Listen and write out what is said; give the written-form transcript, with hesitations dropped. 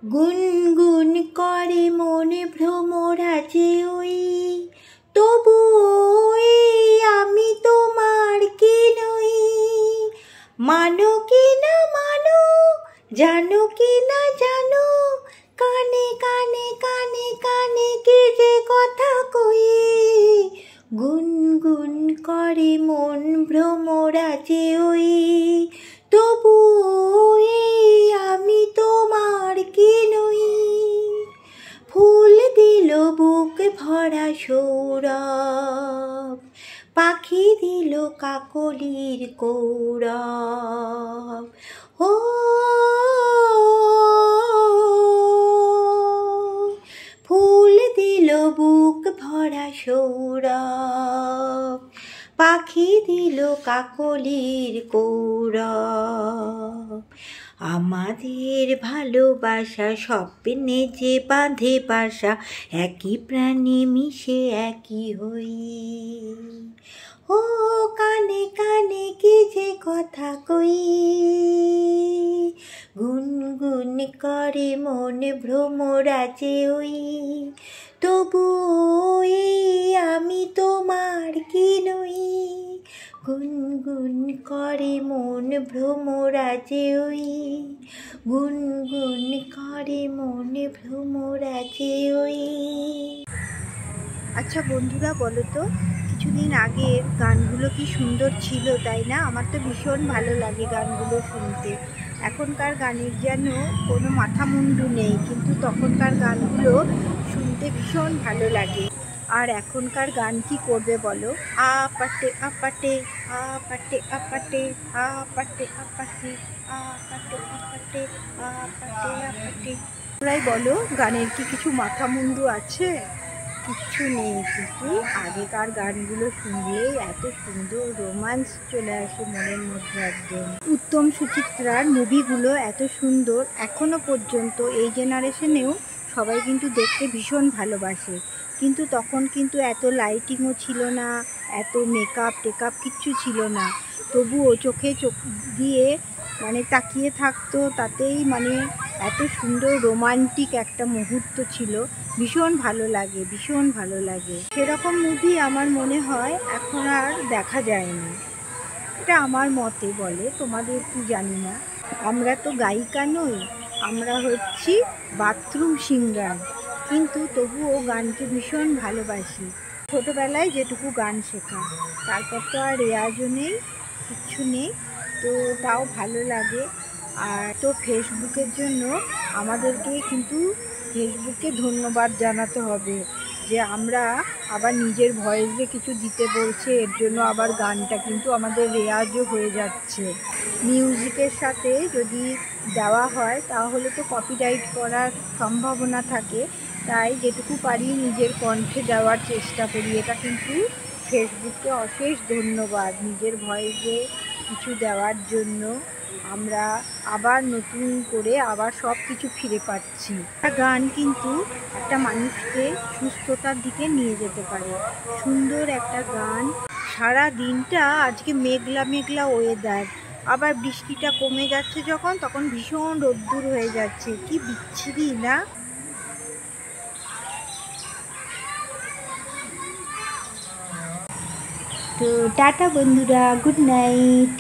গুনগুন করে মনে ভ্রমরাজে ওই, তবু ওই আমি তোমার কি নই। মানো কি না মানো, জানো কি না জানো, কানে কানে কানে কানে কি যে কথা কই। গুনগুন করে মন ভ্রমরাজে ওই, তবু ওই আমি তোমার কি নই। ফুল দিল বুক ভরা সৌরভ, পাখি দিল কাকলির কৌরব। ও ফুল দিল বুক ভরা সৌরভ, পাখি দিল কাকলির কৌরব। আমাদের ভালোবাসা স্বপ্নে যে বাঁধে বাসা, একই প্রাণে মিশে একই হই। ও কানে কানে কি যে কথা কই, গুনগুন করে মন ভ্রমরাজে ওই, তবু ওই আমি তোমার কি নই। গুনগুন করে মন ভ্রমরাজে ওই, গুনগুন করে মন ভ্রমরাজে ওই। আচ্ছা বন্ধুরা, বলো তো কিছুদিন আগের গানগুলো কি সুন্দর ছিল, তাই না? আমার তো ভীষণ ভালো লাগে গানগুলো শুনতে। এখনকার গানের যেন কোনো মাথা মুন্ডু নেই, কিন্তু তখনকার গানগুলো শুনতে ভীষণ ভালো লাগে। আর এখনকার গান কি করবে বলো? আপাটে আপাটে আপাটে আপাটে আপাটে আপাটে আপাটে আপাটে আপাটে আপাটে। তোমরাই বলো, গানের কি কিছু মাথা মুন্ডু আছে? কিচ্ছু নেই। কিন্তু আগেকার গানগুলো শুনলেই এত সুন্দর রোমান্স চলে আসে মনের মধ্যে একদম। উত্তম সুচিত্রার মুভিগুলো এত সুন্দর, এখনো পর্যন্ত এই জেনারেশনেও সবাই কিন্তু দেখতে ভীষণ ভালোবাসে। কিন্তু তখন কিন্তু এত লাইটিংও ছিল না, এত মেকআপ টেকআপ কিচ্ছু ছিল না। তবুও চোখে চোখ দিয়ে তাকিয়ে থাকতো, তাতেই এত সুন্দর রোমান্টিক একটা মুহূর্ত ছিল। ভীষণ ভালো লাগে, ভীষণ ভালো লাগে। সেরকম মুভি আমার মনে হয় এখন আর দেখা যায় না, এটা আমার মতে বলে, তোমাদের কি জানি না। আমরা তো গায়িকা নই, আমরা হচ্ছি বাথরুম সিঙ্গার, কিন্তু তবুও গানকে ভীষণ ভালোবাসি। ছোটোবেলায় যেটুকু গান শেখা, তারপর তো আর রেয়াজও নেই, কিচ্ছু নেই, তো তাও ভালো লাগে। আর তো ফেসবুকের জন্য আমাদেরকে কিন্তু ফেসবুককে ধন্যবাদ জানাতে হবে যে আমরা আবার নিজের ভয়েসে কিছু দিতে বলছে, এর জন্য আবার গানটা কিন্তু আমাদের রেয়াজও হয়ে যাচ্ছে। মিউজিকের সাথে যদি দেওয়া হয় তাহলে তো কপিরাইট করার সম্ভাবনা থাকে, তাই যেটুকু পারি নিজের কণ্ঠে দেওয়ার চেষ্টা করি। এটা কিন্তু ফেসবুককে অশেষ ধন্যবাদ নিজের ভয়েসে কিছু দেওয়ার জন্য। আমরা আবার নতুন করে আবার সব কিছু ফিরে পাচ্ছি। গান কিন্তু একটা মানুষকে সুস্থতার দিকে নিয়ে যেতে পারে। সুন্দর একটা গান। সারা দিনটা আজকে মেঘলা মেঘলা ওয়েদার, আবার বৃষ্টিটা কমে যাচ্ছে যখন, তখন ভীষণ রোদ্দুর হয়ে যাচ্ছে, কি বিচ্ছিরি না। তো টাটা বন্ধুরা, গুড নাইট।